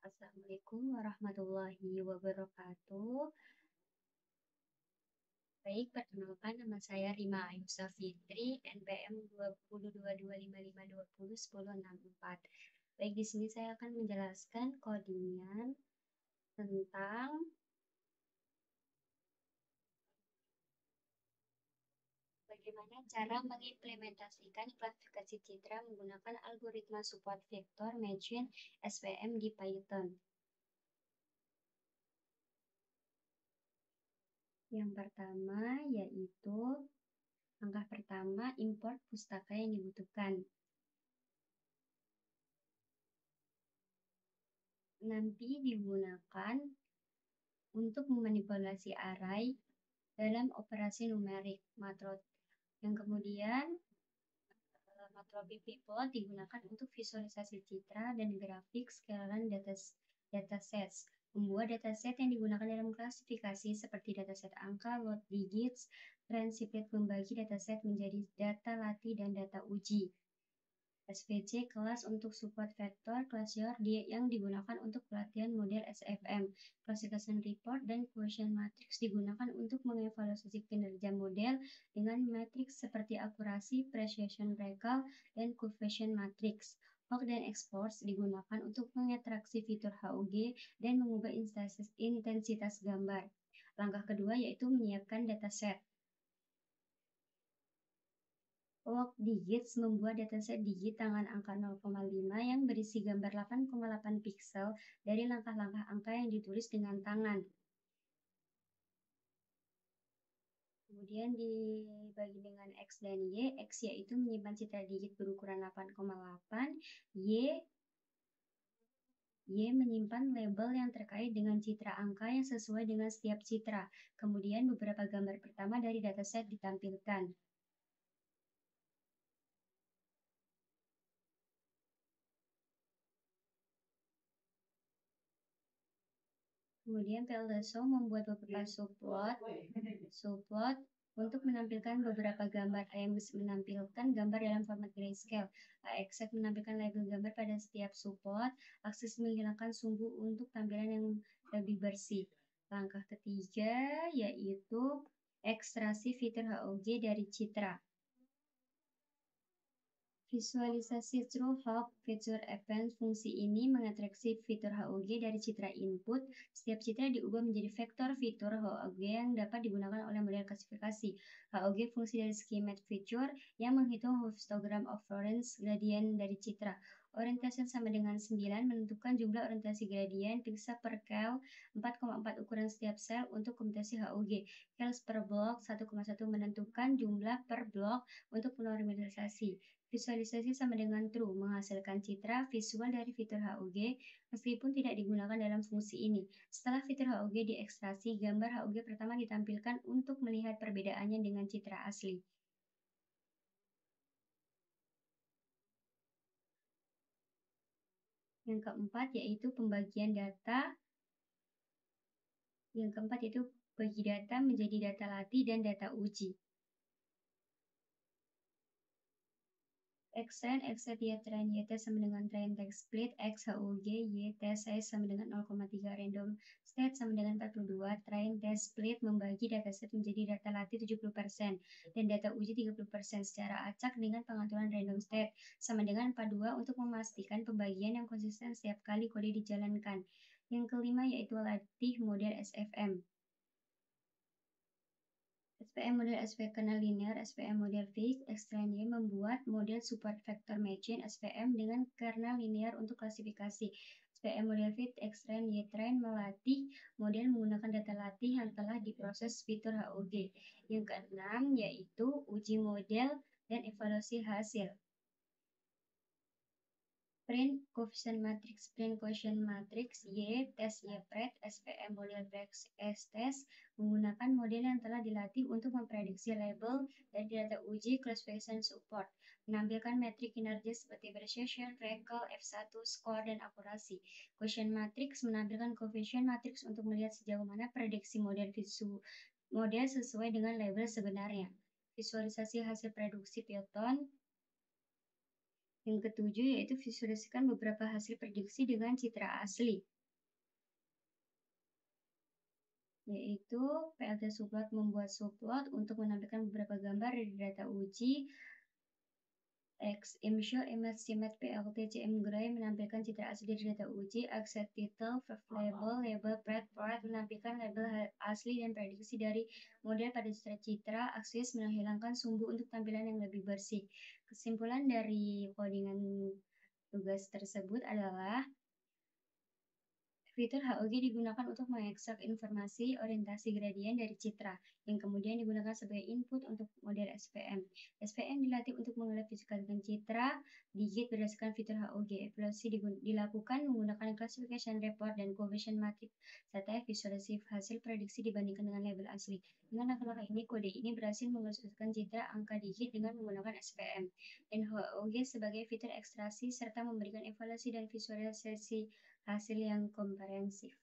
Assalamualaikum warahmatullahi wabarakatuh. Baik, perkenalkan nama saya Rima Ayusa Fitri, NPM 202255201064. Baik, di sini saya akan menjelaskan codingan tentang bagaimana cara mengimplementasikan klasifikasi citra menggunakan algoritma support vektor machine SVM di Python. Yang pertama yaitu langkah pertama import pustaka yang dibutuhkan. Nanti digunakan untuk memanipulasi array dalam operasi numerik matrix. Yang kemudian matplotlib digunakan untuk visualisasi citra dan grafik scalar datasets. Membuat dataset yang digunakan dalam klasifikasi seperti dataset angka, load digits, transiplet membagi dataset menjadi data latih dan data uji. SVC kelas untuk support vektor Classure yang digunakan untuk pelatihan model SFM. Classification report dan quotient matrix digunakan untuk mengevaluasi kinerja model dengan matriks seperti akurasi, precision recall, dan coefficient matrix. Log dan export digunakan untuk mengekstraksi fitur HUG dan mengubah intensitas gambar. Langkah kedua yaitu menyiapkan dataset. Log digits membuat dataset digit tangan angka 0,5 yang berisi gambar 8,8 piksel dari langkah-langkah angka yang ditulis dengan tangan. Kemudian dibagi dengan X dan Y. X yaitu menyimpan citra digit berukuran 8,8. Y menyimpan label yang terkait dengan citra angka yang sesuai dengan setiap citra. Kemudian beberapa gambar pertama dari dataset ditampilkan. Kemudian PLDSO membuat beberapa subplot untuk menampilkan beberapa gambar. AMX menampilkan gambar dalam format grayscale. AXF menampilkan label gambar pada setiap subplot. Akses menghilangkan sumbu untuk tampilan yang lebih bersih. Langkah ketiga yaitu ekstraksi fitur HOG dari citra. Visualisasi True Hawk Feature Event fungsi ini mengekstraksi fitur HOG dari citra input. Setiap citra diubah menjadi vektor fitur HOG yang dapat digunakan oleh model klasifikasi. HOG fungsi dari schematic feature yang menghitung histogram of Lorentz gradient dari citra. Orientasi sama dengan 9 menentukan jumlah orientasi gradient pixel per kel 4,4 ukuran setiap sel untuk komputasi HOG. Kels per blok 1,1 menentukan jumlah per blok untuk normalisasi. Visualisasi sama dengan true, menghasilkan citra visual dari fitur HOG meskipun tidak digunakan dalam fungsi ini. Setelah fitur HOG diekstraksi, gambar HOG pertama ditampilkan untuk melihat perbedaannya dengan citra asli. Yang keempat yaitu pembagian data. Yang keempat yaitu bagi data menjadi data latih dan data uji. Xn, X Y train YT sama dengan train text split, X HUG, Y test size sama dengan 0,3, random state sama dengan 42, train test split membagi dataset menjadi data latih 70% dan data uji 30% secara acak dengan pengaturan random state sama dengan 42 untuk memastikan pembagian yang konsisten setiap kali kode dijalankan. Yang kelima yaitu latih model SFM. SVM model SVM linear, SVM model fixed, X-Train membuat model support vector machine SVM dengan kernel linear untuk klasifikasi. SVM model fit, X-Train, Y-Train melatih model menggunakan data latih yang telah diproses fitur HOG. Yang keenam yaitu uji model dan evaluasi hasil. Print coefficient matrix, print quotient matrix, Y, tes Y-pred, SVM model S test menggunakan model yang telah dilatih untuk memprediksi label dari data uji classification support, menampilkan metrik kinerja seperti precision, recall, F1, score, dan akurasi. Quotient matrix menampilkan coefficient matrix untuk melihat sejauh mana prediksi model sesuai dengan label sebenarnya. Visualisasi hasil produksi Python Yang ketujuh yaitu visualisasikan beberapa hasil prediksi dengan citra asli. Yaitu PLT subplot membuat subplot untuk menampilkan beberapa gambar dari data uji. Show image simet PLT CM Gray menampilkan citra asli dari data uji. Set title, label, breadth, menampilkan label asli dan prediksi dari model pada citra. Axis menghilangkan sumbu untuk tampilan yang lebih bersih. Kesimpulan dari codingan tugas tersebut adalah fitur HOG digunakan untuk mengekstrak informasi orientasi gradien dari citra, yang kemudian digunakan sebagai input untuk model SPM. SPM dilatih untuk mengelaborasikan citra digit berdasarkan fitur HOG. Evaluasi dilakukan menggunakan classification report dan cohesion matrix serta visualisasi hasil prediksi dibandingkan dengan label asli. Dengan langkah-langkah ini, kode ini berhasil mengelaborasikan citra angka digit dengan menggunakan SPM dan HOG sebagai fitur ekstraksi serta memberikan evaluasi dan visualisasi hasil yang komprehensif.